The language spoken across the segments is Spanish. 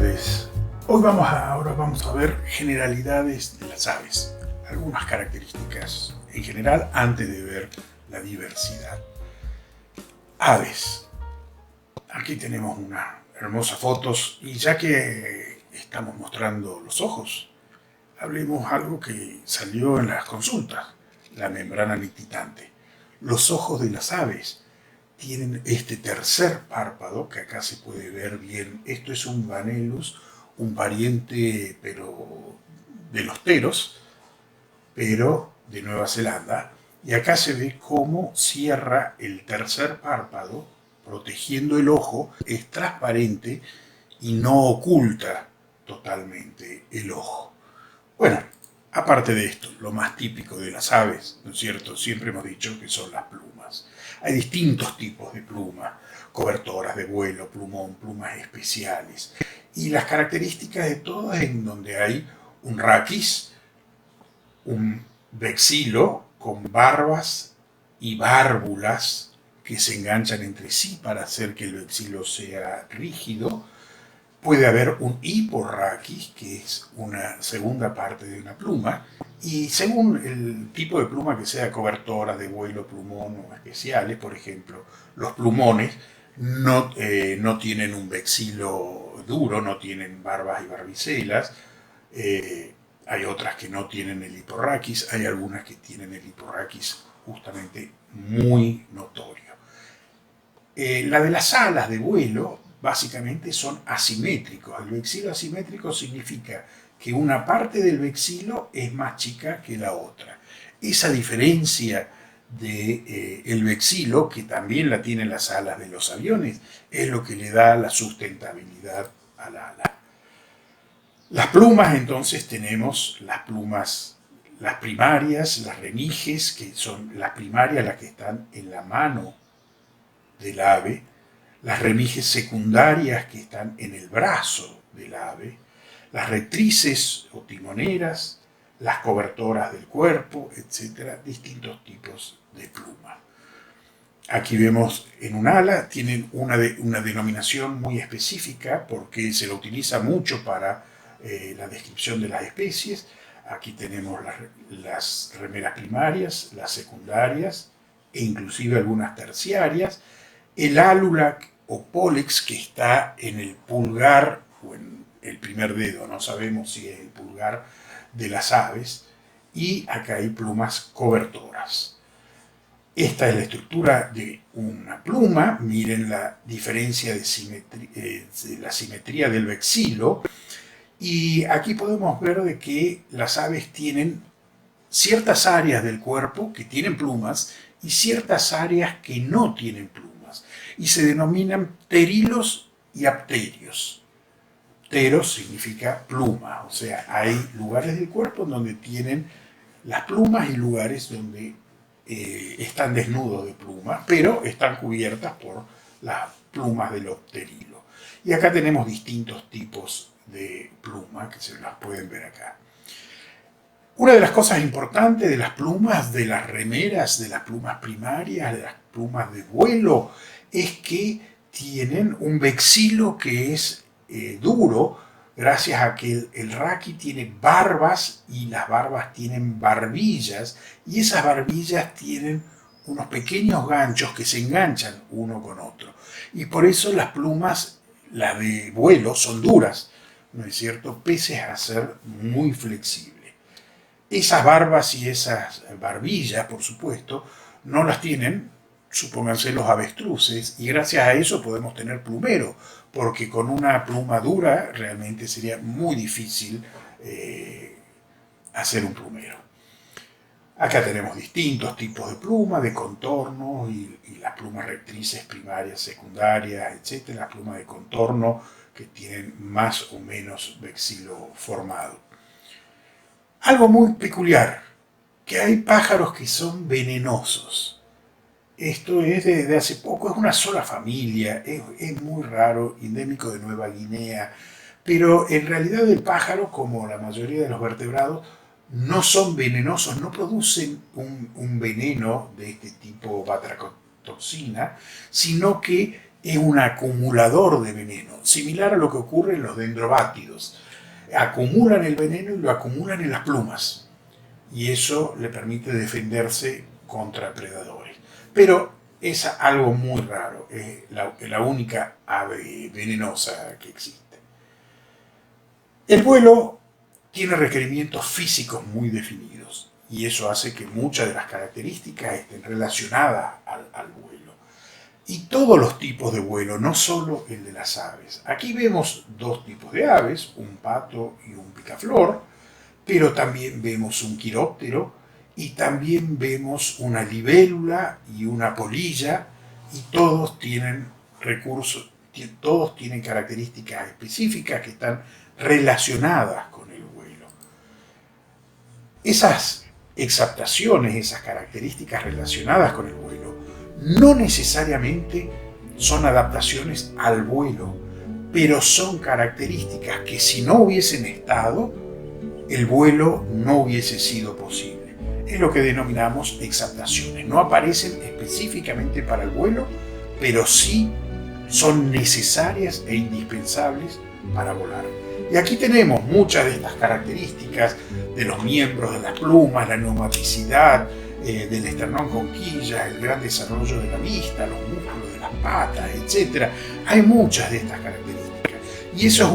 tardes. Ahora vamos a ver generalidades de las aves, algunas características en general antes de ver la diversidad. Aves. Aquí tenemos unas hermosas fotos y ya que estamos mostrando los ojos, hablemos algo que salió en las consultas, la membrana nictitante. Los ojos de las aves tienen este tercer párpado que acá se puede ver bien. Esto es un Vanellus, un pariente pero de los teros, pero de Nueva Zelanda. Y acá se ve cómo cierra el tercer párpado, protegiendo el ojo, es transparente y no oculta totalmente el ojo. Bueno, aparte de esto, lo más típico de las aves, ¿no es cierto? Siempre hemos dicho que son las plumas. Hay distintos tipos de plumas, cobertoras de vuelo, plumón, plumas especiales. Y las características de todas en donde hay un raquis, un vexilo con barbas y bárbulas que se enganchan entre sí para hacer que el vexilo sea rígido. Puede haber un hiporraquis, que es una segunda parte de una pluma, y según el tipo de pluma que sea, cobertora, de vuelo, plumón o especiales, por ejemplo, los plumones no tienen un vexilo duro, no tienen barbas y barbicelas. Hay otras que no tienen el hiporraquis, hay algunas que tienen el hiporraquis justamente muy notorio. La de las alas de vuelo básicamente son asimétricos. El vexilo asimétrico significa que una parte del vexilo es más chica que la otra. Esa diferencia del vexilo, que también la tienen las alas de los aviones, es lo que le da la sustentabilidad al ala. Las plumas, entonces, tenemos las plumas, las primarias, las remiges, que son las primarias las que están en la mano del ave, las remiges secundarias que están en el brazo del ave, las rectrices o timoneras, las cobertoras del cuerpo, etc. Distintos tipos de pluma. Aquí vemos en un ala, tienen una denominación muy específica porque se la utiliza mucho para la descripción de las especies. Aquí tenemos las remeras primarias, las secundarias e inclusive algunas terciarias. El álula o pólex que está en el pulgar o en el primer dedo, no sabemos si es el pulgar de las aves, y acá hay plumas cobertoras. Esta es la estructura de una pluma, miren la diferencia de la simetría del vexilo, y aquí podemos ver de que las aves tienen ciertas áreas del cuerpo que tienen plumas y ciertas áreas que no tienen plumas, y se denominan pterilos y apterios. Pteros significa pluma, o sea, hay lugares del cuerpo donde tienen las plumas y lugares donde están desnudos de plumas, pero están cubiertas por las plumas del pterilo. Y acá tenemos distintos tipos de pluma que se las pueden ver acá. Una de las cosas importantes de las plumas, de las remeras, de las plumas primarias, de las plumas de vuelo, es que tienen un vexilo que es duro, gracias a que el raqui tiene barbas y las barbas tienen barbillas, y esas barbillas tienen unos pequeños ganchos que se enganchan uno con otro. Y por eso las plumas, las de vuelo, son duras, ¿no es cierto?, pese a ser muy flexibles. Esas barbas y esas barbillas, por supuesto, no las tienen, supónganse, los avestruces, y gracias a eso podemos tener plumero, porque con una pluma dura realmente sería muy difícil hacer un plumero. Acá tenemos distintos tipos de plumas, de contorno, y las plumas rectrices primarias, secundarias, etc. Las plumas de contorno que tienen más o menos vexilo formado. Algo muy peculiar, que hay pájaros que son venenosos. Esto es desde hace poco, es una sola familia, es muy raro, endémico de Nueva Guinea, pero en realidad el pájaro, como la mayoría de los vertebrados, no son venenosos, no producen un veneno de este tipo batracotoxina, sino que es un acumulador de veneno, similar a lo que ocurre en los dendrobátidos. Acumulan el veneno y lo acumulan en las plumas, y eso le permite defenderse contra predadores. Pero es algo muy raro, es la única ave venenosa que existe. El vuelo tiene requerimientos físicos muy definidos, y eso hace que muchas de las características estén relacionadas al vuelo. Y todos los tipos de vuelo, no solo el de las aves. Aquí vemos dos tipos de aves, un pato y un picaflor, pero también vemos un quiróptero y también vemos una libélula y una polilla, y todos tienen recursos, todos tienen características específicas que están relacionadas con el vuelo. Esas exaptaciones, esas características relacionadas con el vuelo, no necesariamente son adaptaciones al vuelo, pero son características que si no hubiesen estado, el vuelo no hubiese sido posible. Es lo que denominamos exaptaciones. No aparecen específicamente para el vuelo, pero sí son necesarias e indispensables para volar. Y aquí tenemos muchas de estas características de los miembros, de las plumas, la neumaticidad, del esternón con quilla, el gran desarrollo de la vista, los músculos de las patas, etc. Hay muchas de estas características. Y eso es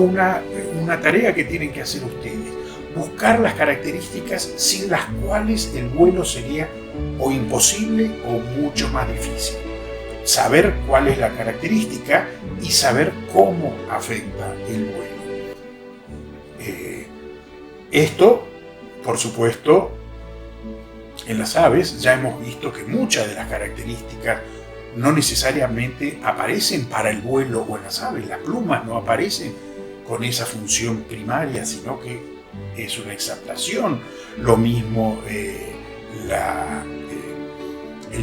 una tarea que tienen que hacer ustedes. Buscar las características sin las cuales el vuelo sería o imposible o mucho más difícil. Saber cuál es la característica y saber cómo afecta el vuelo. Esto, por supuesto, en las aves ya hemos visto que muchas de las características no necesariamente aparecen para el vuelo o en las aves. Las plumas no aparecen con esa función primaria, sino que es una exaptación. Lo mismo el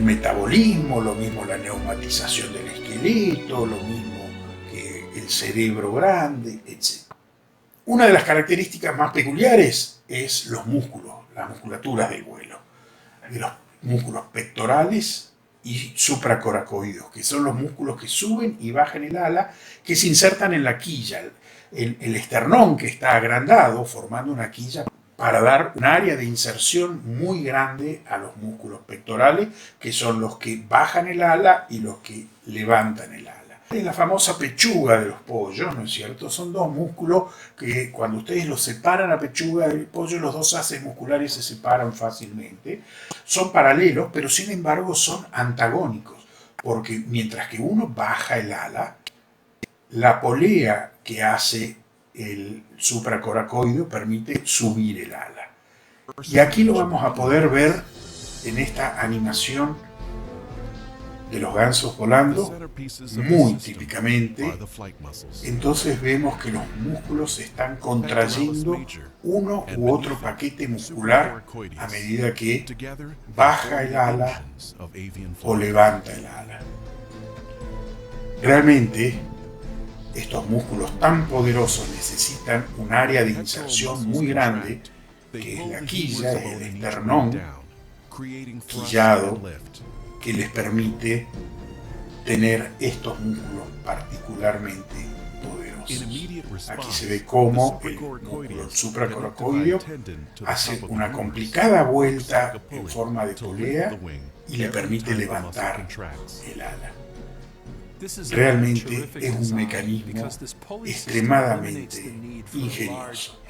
metabolismo, lo mismo la neumatización del esqueleto, lo mismo que el cerebro grande, etc. Una de las características más peculiares es los músculos, las musculaturas del vuelo, de los músculos pectorales y supracoracoideos, que son los músculos que suben y bajan el ala, que se insertan en la quilla, el esternón que está agrandado, formando una quilla para dar un área de inserción muy grande a los músculos pectorales, que son los que bajan el ala y los que levantan el ala. En la famosa pechuga de los pollos, ¿no es cierto? Son dos músculos que cuando ustedes los separan a pechuga del pollo, los dos haces musculares se separan fácilmente. Son paralelos, pero sin embargo son antagónicos, porque mientras que uno baja el ala, la polea que hace el supracoracoideo permite subir el ala. Y aquí lo vamos a poder ver en esta animación de los gansos volando, muy típicamente. Entonces vemos que los músculos se están contrayendo uno u otro paquete muscular a medida que baja el ala o levanta el ala. Realmente, estos músculos tan poderosos necesitan un área de inserción muy grande, que es la quilla, es el esternón quillado, que les permite tener estos músculos particularmente poderosos. Aquí se ve cómo el músculo supracoracoideo hace una complicada vuelta en forma de polea y le permite levantar el ala. Realmente es un mecanismo extremadamente ingenioso.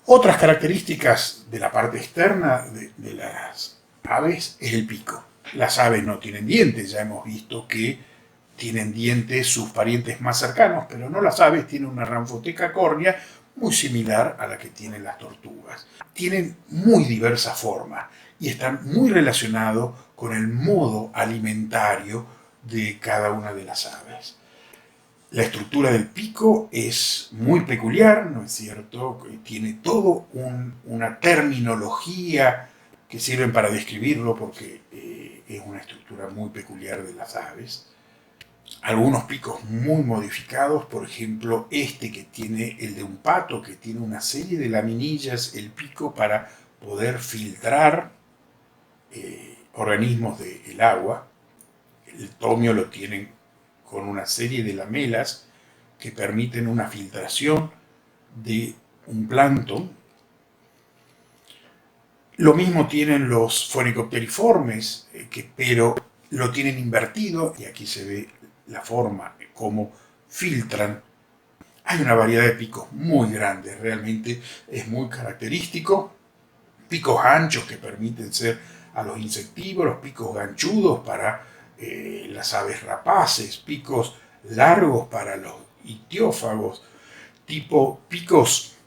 Otras características de la parte externa de las aves es el pico. Las aves no tienen dientes, ya hemos visto que tienen dientes sus parientes más cercanos, pero no las aves, tienen una ranfoteca córnea muy similar a la que tienen las tortugas. Tienen muy diversas formas y están muy relacionados con el modo alimentario de cada una de las aves. La estructura del pico es muy peculiar, ¿no es cierto? Tiene todo una terminología que sirven para describirlo porque es una estructura muy peculiar de las aves. Algunos picos muy modificados, por ejemplo este que tiene el de un pato, que tiene una serie de laminillas, el pico, para poder filtrar organismos del agua. El tomio lo tienen con una serie de lamelas que permiten una filtración de un plancton. Lo mismo tienen los Phoenicopteriformes, pero lo tienen invertido, y aquí se ve la forma, cómo filtran. Hay una variedad de picos muy grandes, realmente es muy característico. Picos anchos que permiten ser a los insectívoros, picos ganchudos para las aves rapaces, picos largos para los ictiófagos, picos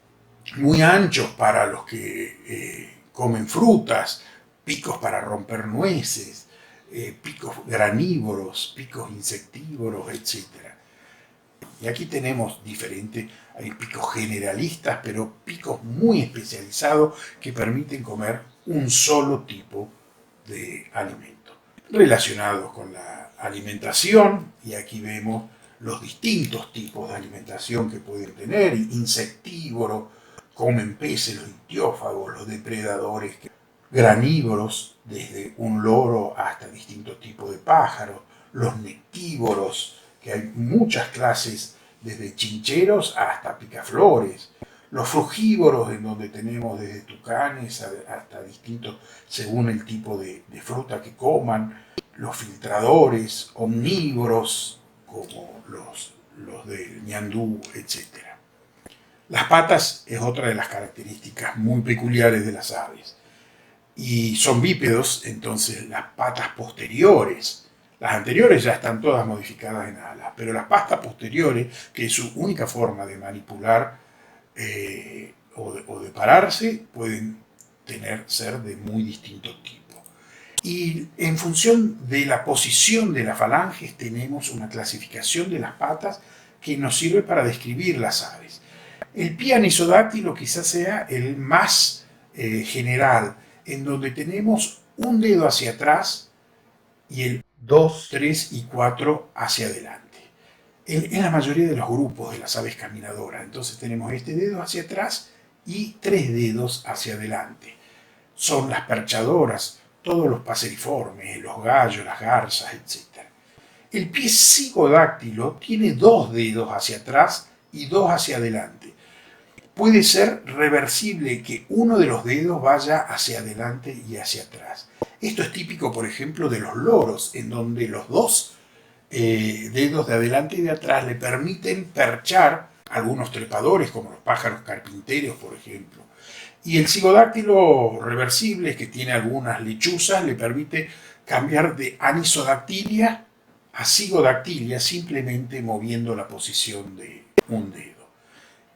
muy anchos para los que comen frutas, picos para romper nueces, picos granívoros, picos insectívoros, etc. Y aquí tenemos hay picos generalistas, pero picos muy especializados que permiten comer un solo tipo de alimento. Relacionados con la alimentación, y aquí vemos los distintos tipos de alimentación que pueden tener: insectívoro, comen peces, los ictiófagos, los depredadores granívoros, desde un loro hasta distintos tipos de pájaros, los nectívoros, que hay muchas clases, desde chincheros hasta picaflores, los frugívoros, en donde tenemos desde tucanes hasta distintos, según el tipo de fruta que coman, los filtradores, omnívoros, como los del ñandú, etc. Las patas es otra de las características muy peculiares de las aves. Y son bípedos, entonces las patas posteriores, las anteriores ya están todas modificadas en alas, pero las patas posteriores, que es su única forma de manipular o de pararse, pueden ser de muy distinto tipo. Y en función de la posición de las falanges tenemos una clasificación de las patas que nos sirve para describir las aves. El pie anisodáctilo quizás sea el más general, en donde tenemos un dedo hacia atrás y el 2, 3 y 4 hacia adelante. En la mayoría de los grupos de las aves caminadoras, entonces tenemos este dedo hacia atrás y 3 dedos hacia adelante. Son las perchadoras, todos los paseriformes, los gallos, las garzas, etc. El pie cigodáctilo tiene 2 dedos hacia atrás y 2 hacia adelante. Puede ser reversible, que uno de los dedos vaya hacia adelante y hacia atrás. Esto es típico, por ejemplo, de los loros, en donde los 2 dedos de adelante y de atrás le permiten perchar algunos trepadores, como los pájaros carpinteros, por ejemplo. Y el cigodáctilo reversible, que tiene algunas lechuzas, le permite cambiar de anisodactilia a cigodactilia, simplemente moviendo la posición de un dedo.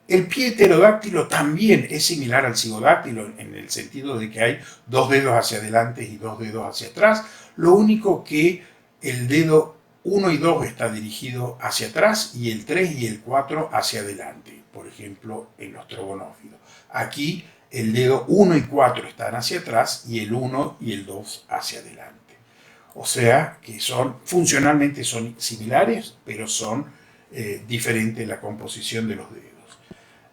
El pie heterodáctilo también es similar al cigodáctilo, en el sentido de que hay 2 dedos hacia adelante y 2 dedos hacia atrás. Lo único que el dedo 1 y 2 está dirigido hacia atrás y el 3 y el 4 hacia adelante, por ejemplo, en los trogonófidos. Aquí el dedo 1 y 4 están hacia atrás y el 1 y el 2 hacia adelante. O sea que funcionalmente son similares, pero son diferentes la composición de los dedos.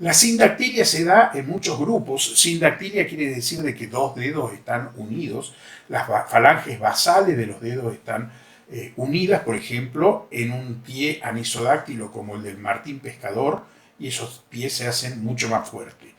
La sindactilia se da en muchos grupos. Sindactilia quiere decir de que 2 dedos están unidos. Las falanges basales de los dedos están unidas, por ejemplo, en un pie anisodáctilo como el del martín pescador, y esos pies se hacen mucho más fuertes.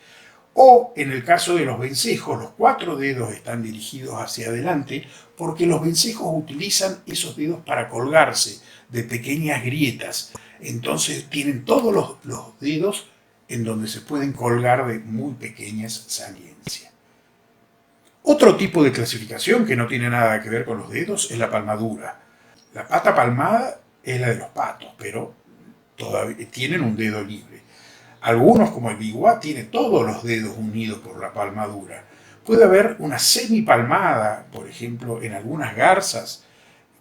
O en el caso de los vencejos, los 4 dedos están dirigidos hacia adelante, porque los vencejos utilizan esos dedos para colgarse de pequeñas grietas. Entonces tienen todos los dedos en donde se pueden colgar de muy pequeñas saliencias. Otro tipo de clasificación que no tiene nada que ver con los dedos es la palmadura. La pata palmada es la de los patos, pero todavía tienen un dedo libre. Algunos, como el bighorn, tienen todos los dedos unidos por la palmadura. Puede haber una semipalmada, por ejemplo, en algunas garzas,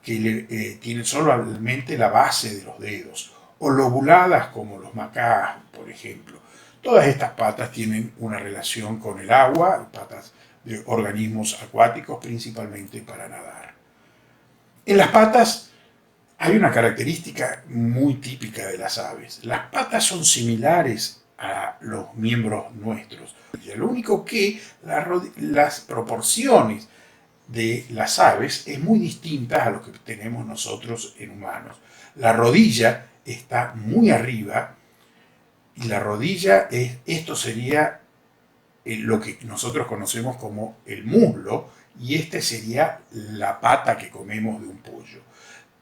que tienen solamente la base de los dedos, o lobuladas como los macás, por ejemplo. Todas estas patas tienen una relación con el agua, patas de organismos acuáticos, principalmente para nadar. En las patas hay una característica muy típica de las aves. Las patas son similares a los miembros nuestros. Lo único que las proporciones de las aves es muy distinta a lo que tenemos nosotros en humanos. La rodilla está muy arriba y la rodilla esto sería lo que nosotros conocemos como el muslo, y este sería la pata que comemos de un pollo.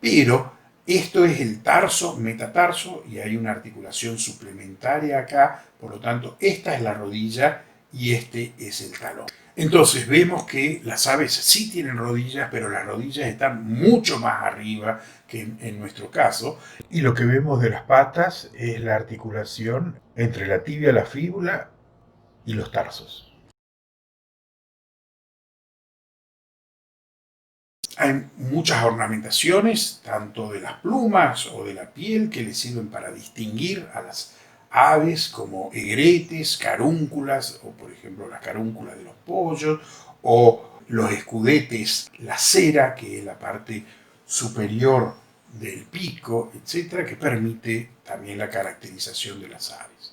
Pero esto es el tarso, metatarso, y hay una articulación suplementaria acá, por lo tanto esta es la rodilla y este es el talón. Entonces vemos que las aves sí tienen rodillas, pero las rodillas están mucho más arriba que en nuestro caso. Y lo que vemos de las patas es la articulación entre la tibia, la fíbula y los tarsos. Hay muchas ornamentaciones, tanto de las plumas o de la piel, que le sirven para distinguir a las aves, como egretes, carúnculas, o por ejemplo las carúnculas de los pollos, o los escudetes, la cera, que es la parte superior del pico, etcétera, que permite también la caracterización de las aves.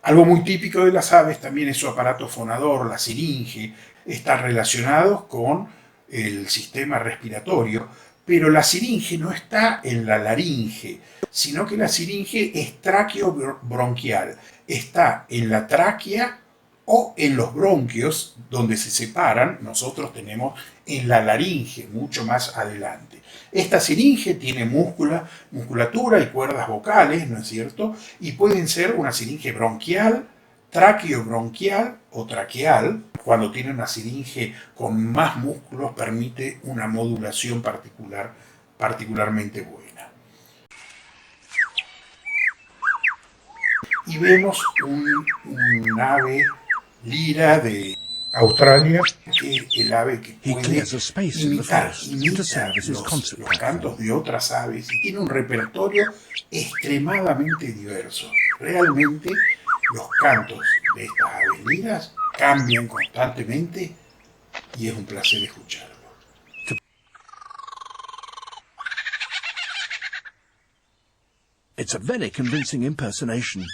Algo muy típico de las aves también es su aparato fonador, la siringe, está relacionado con el sistema respiratorio, pero la siringe no está en la laringe, sino que la siringe es tráqueo-bronquial, está en la tráquea o en los bronquios, donde se separan. Nosotros tenemos en la laringe, mucho más adelante. Esta siringe tiene musculatura y cuerdas vocales, ¿no es cierto? Y pueden ser una siringe bronquial, tráqueo-bronquial o traqueal. Cuando tiene una siringe con más músculos, permite una modulación particularmente buena. Y vemos un ave lira de Australia, que es el ave que puede imita los cantos de otras aves y tiene un repertorio extremadamente diverso. Realmente los cantos de estas aves liras cambian constantemente y es un placer escucharlo. It's a very convincing impersonation.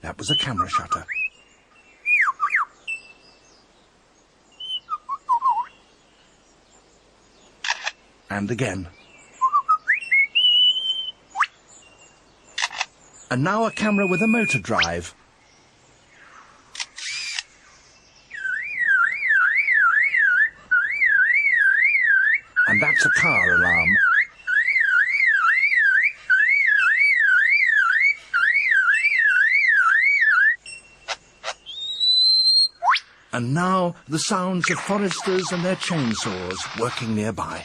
That was a camera shutter. And again. And now a camera with a motor drive. And that's a car alarm. And now the sounds of foresters and their chainsaws working nearby.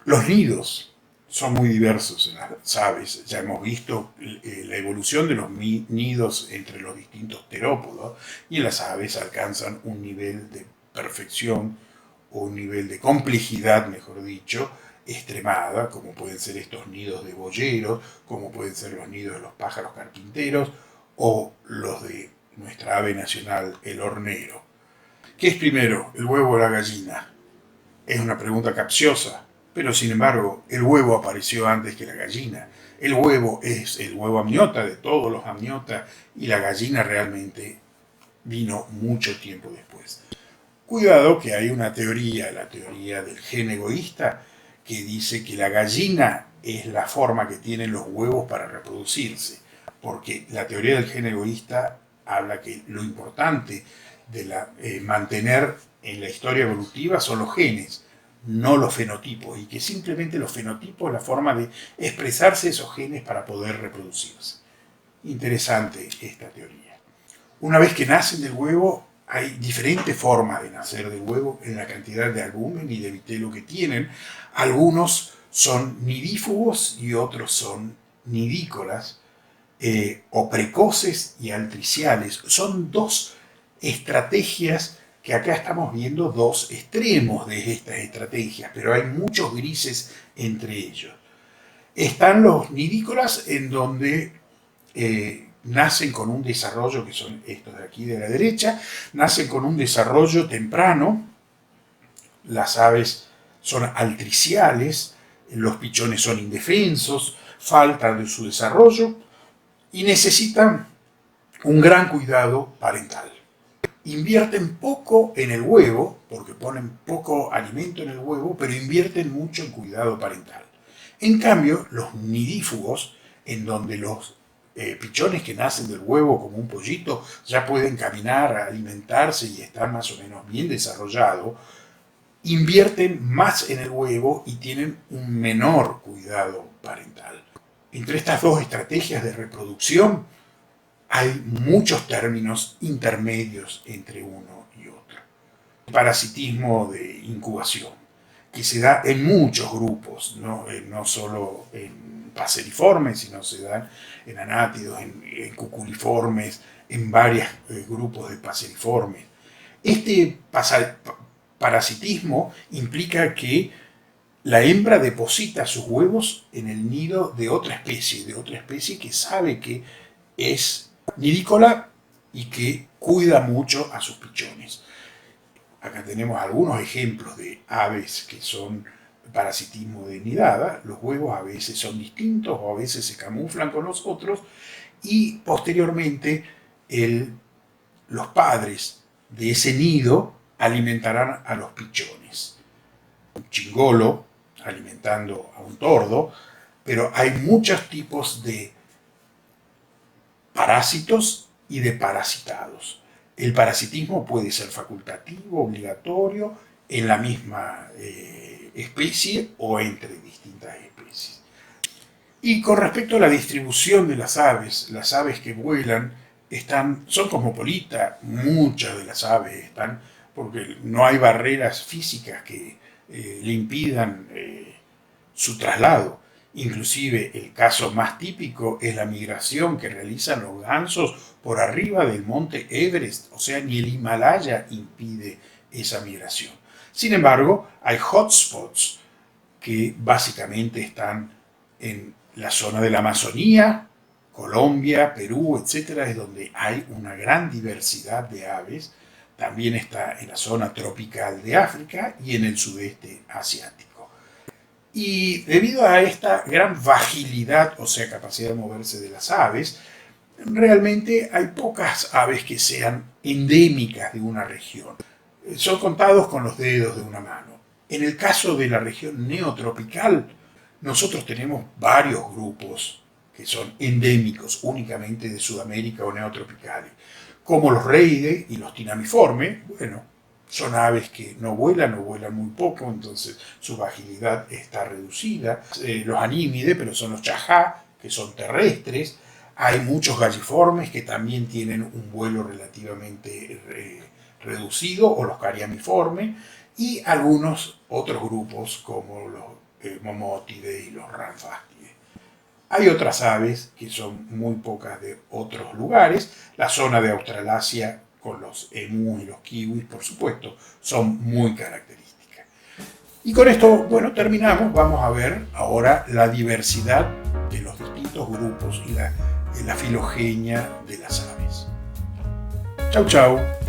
Los nidos son muy diversos en las aves. Ya hemos visto la evolución de los nidos entre los distintos terópodos, y en las aves alcanzan un nivel de perfección o un nivel de complejidad, mejor dicho, extremada, como pueden ser estos nidos de boyeros, como pueden ser los nidos de los pájaros carpinteros o los de nuestra ave nacional, el hornero. ¿Qué es primero, el huevo o la gallina? Es una pregunta capciosa, pero sin embargo el huevo apareció antes que la gallina. El huevo es el huevo amniota de todos los amniotas, y la gallina realmente vino mucho tiempo después. Cuidado que hay una teoría, la teoría del gen egoísta, que dice que la gallina es la forma que tienen los huevos para reproducirse, porque la teoría del gen egoísta habla que lo importante de mantener en la historia evolutiva son los genes, no los fenotipos, y que simplemente los fenotipos es la forma de expresarse esos genes para poder reproducirse. Interesante esta teoría. Una vez que nacen del huevo, hay diferentes formas de nacer del huevo en la cantidad de albumen y de vitelo que tienen. Algunos son nidífugos y otros son nidícolas, o precoces y altriciales. Son dos estrategias que acá estamos viendo dos extremos de estas estrategias, pero hay muchos grises entre ellos. Están los nidícolas, en donde nacen con un desarrollo, que son estos de aquí de la derecha, nacen con un desarrollo temprano. Las aves son altriciales, los pichones son indefensos, faltan de su desarrollo y necesitan un gran cuidado parental. Invierten poco en el huevo, porque ponen poco alimento en el huevo, pero invierten mucho en cuidado parental. En cambio, los nidífugos, en donde los pichones que nacen del huevo como un pollito ya pueden caminar, alimentarse y están más o menos bien desarrollados, invierten más en el huevo y tienen un menor cuidado parental. Entre estas dos estrategias de reproducción hay muchos términos intermedios entre uno y otro. El parasitismo de incubación, que se da en muchos grupos, no solo en paseriformes, sino se dan en anátidos, en cuculiformes, en varios grupos de paseriformes. Este parasitismo implica que la hembra deposita sus huevos en el nido de otra especie que sabe que es nidícola y que cuida mucho a sus pichones. Acá tenemos algunos ejemplos de aves que son parasitismo de nidada. Los huevos a veces son distintos o a veces se camuflan con los otros y posteriormente los padres de ese nido alimentarán a los pichones. Un chingolo alimentando a un tordo, pero hay muchos tipos de parásitos y de parasitados. El parasitismo puede ser facultativo, obligatorio, en la misma especie o entre distintas especies. Y con respecto a la distribución de las aves que vuelan son cosmopolitas. Muchas de las aves están, porque no hay barreras físicas que le impidan su traslado. Inclusive el caso más típico es la migración que realizan los gansos por arriba del monte Everest, o sea, ni el Himalaya impide esa migración. Sin embargo, hay hotspots que básicamente están en la zona de la Amazonía, Colombia, Perú, etcétera, es donde hay una gran diversidad de aves. También está en la zona tropical de África y en el sudeste asiático. Y debido a esta gran vagilidad, o sea, capacidad de moverse de las aves, realmente hay pocas aves que sean endémicas de una región. Son contados con los dedos de una mano. En el caso de la región neotropical, nosotros tenemos varios grupos que son endémicos únicamente de Sudamérica o neotropicales, como los reides y los tinamiformes. Bueno, son aves que no vuelan o vuelan muy poco, entonces su agilidad está reducida. Los anímides, pero son los chajá, que son terrestres. Hay muchos galliformes que también tienen un vuelo relativamente reducido, o los cariamiformes, y algunos otros grupos como los momótides y los ranfástides. Hay otras aves que son muy pocas de otros lugares. La zona de Australasia con los emus y los kiwis, por supuesto, son muy características. Y con esto, bueno, terminamos. Vamos a ver ahora la diversidad de los distintos grupos y la filogenia de las aves. Chau, chau.